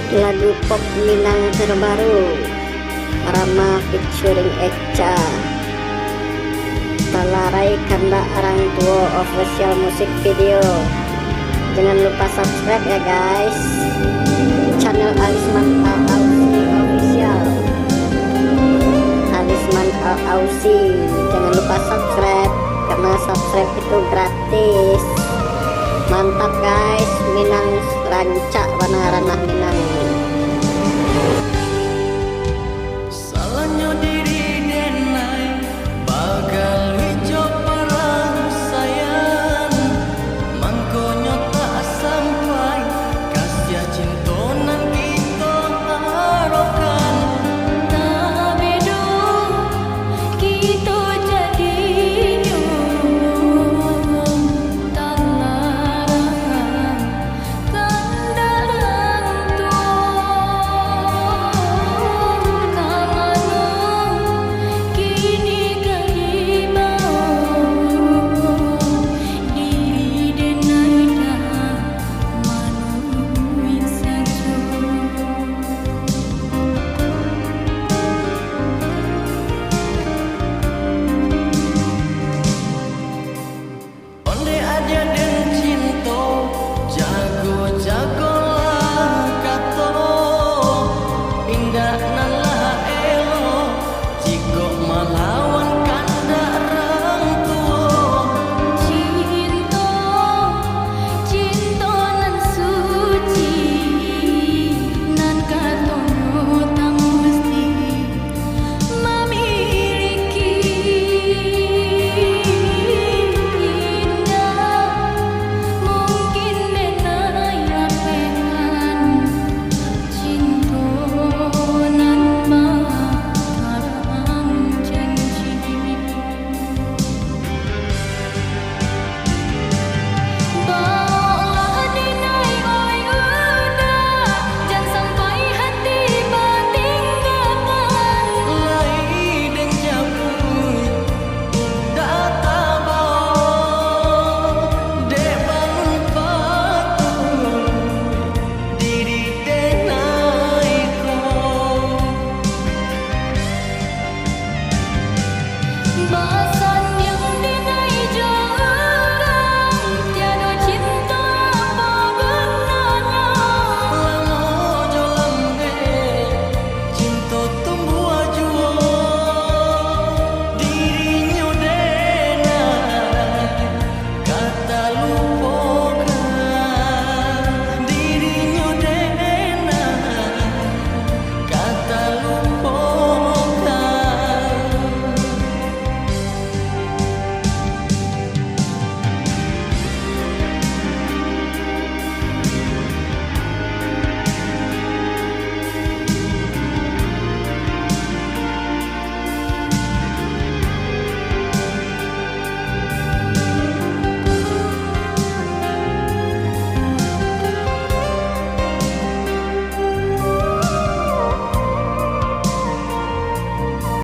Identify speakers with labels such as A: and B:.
A: Lagu pop Minang terbaru Rama featuring Echa, Talarai Kanda Arang Tuo official music video. Jangan lupa subscribe ya guys, channel Alisman Al Ausi official. Alisman Al Ausi, jangan lupa subscribe karena subscribe itu gratis. Mantap guys, Minang rancak warna ranah Minang.